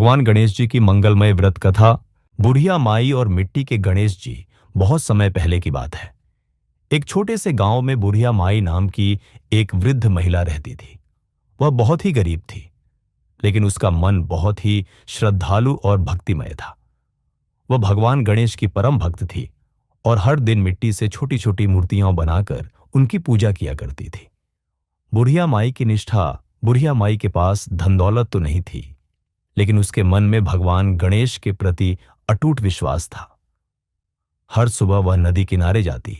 भगवान गणेश जी की मंगलमय व्रत कथा। बुढ़िया माई और मिट्टी के गणेश जी। बहुत समय पहले की बात है। एक छोटे से गांव में बुढ़िया माई नाम की एक वृद्ध महिला रहती थी। वह बहुत ही गरीब थी, लेकिन उसका मन बहुत ही श्रद्धालु और भक्तिमय था। वह भगवान गणेश की परम भक्त थी और हर दिन मिट्टी से छोटी छोटी मूर्तियां बनाकर उनकी पूजा किया करती थी। बुढ़िया माई की निष्ठा। बुढ़िया माई के पास धन दौलत तो नहीं थी, लेकिन उसके मन में भगवान गणेश के प्रति अटूट विश्वास था। हर सुबह वह नदी किनारे जाती,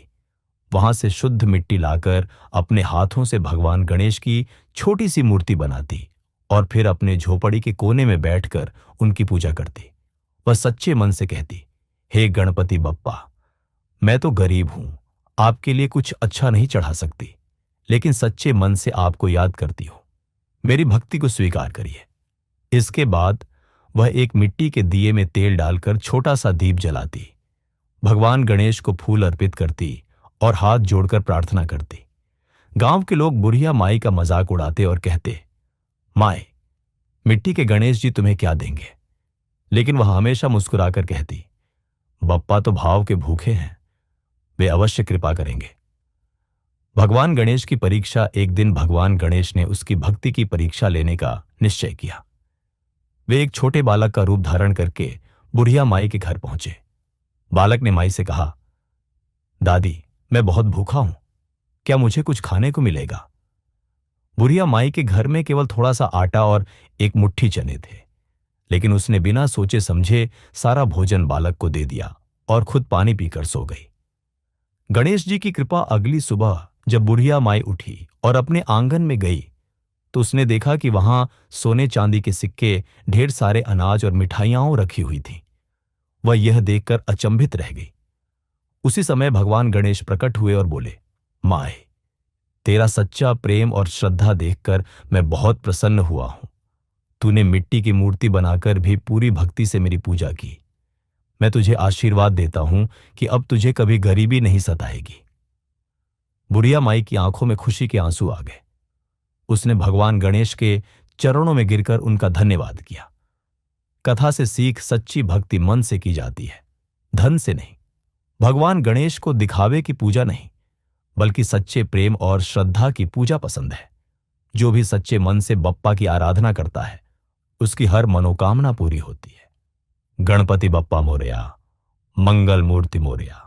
वहां से शुद्ध मिट्टी लाकर अपने हाथों से भगवान गणेश की छोटी सी मूर्ति बनाती और फिर अपने झोपड़ी के कोने में बैठकर उनकी पूजा करती। वह सच्चे मन से कहती, हे गणपति बप्पा, मैं तो गरीब हूं, आपके लिए कुछ अच्छा नहीं चढ़ा सकती, लेकिन सच्चे मन से आपको याद करती हूं। मेरी भक्ति को स्वीकार करिए। इसके बाद वह एक मिट्टी के दिए में तेल डालकर छोटा सा दीप जलाती, भगवान गणेश को फूल अर्पित करती और हाथ जोड़कर प्रार्थना करती। गांव के लोग बुढ़िया माई का मजाक उड़ाते और कहते, माए, मिट्टी के गणेश जी तुम्हें क्या देंगे? लेकिन वह हमेशा मुस्कुराकर कहती, बप्पा तो भाव के भूखे हैं, वे अवश्य कृपा करेंगे। भगवान गणेश की परीक्षा। एक दिन भगवान गणेश ने उसकी भक्ति की परीक्षा लेने का निश्चय किया। वे एक छोटे बालक का रूप धारण करके बुढ़िया माई के घर पहुंचे। बालक ने माई से कहा, दादी, मैं बहुत भूखा हूं, क्या मुझे कुछ खाने को मिलेगा? बुढ़िया माई के घर में केवल थोड़ा सा आटा और एक मुट्ठी चने थे, लेकिन उसने बिना सोचे समझे सारा भोजन बालक को दे दिया और खुद पानी पीकर सो गई। गणेश जी की कृपा। अगली सुबह जब बुढ़िया माई उठी और अपने आंगन में गई, तो उसने देखा कि वहां सोने चांदी के सिक्के, ढेर सारे अनाज और मिठाइयां रखी हुई थीं। वह यह देखकर अचंभित रह गई। उसी समय भगवान गणेश प्रकट हुए और बोले, माए, तेरा सच्चा प्रेम और श्रद्धा देखकर मैं बहुत प्रसन्न हुआ हूं। तूने मिट्टी की मूर्ति बनाकर भी पूरी भक्ति से मेरी पूजा की। मैं तुझे आशीर्वाद देता हूं कि अब तुझे कभी गरीबी नहीं सताएगी। बुढ़िया माई की आंखों में खुशी के आंसू आ गए। उसने भगवान गणेश के चरणों में गिरकर उनका धन्यवाद किया। कथा से सीख, सच्ची भक्ति मन से की जाती है, धन से नहीं। भगवान गणेश को दिखावे की पूजा नहीं, बल्कि सच्चे प्रेम और श्रद्धा की पूजा पसंद है। जो भी सच्चे मन से बप्पा की आराधना करता है, उसकी हर मनोकामना पूरी होती है। गणपति बप्पा मोरया, मंगल मूर्ति मोरया।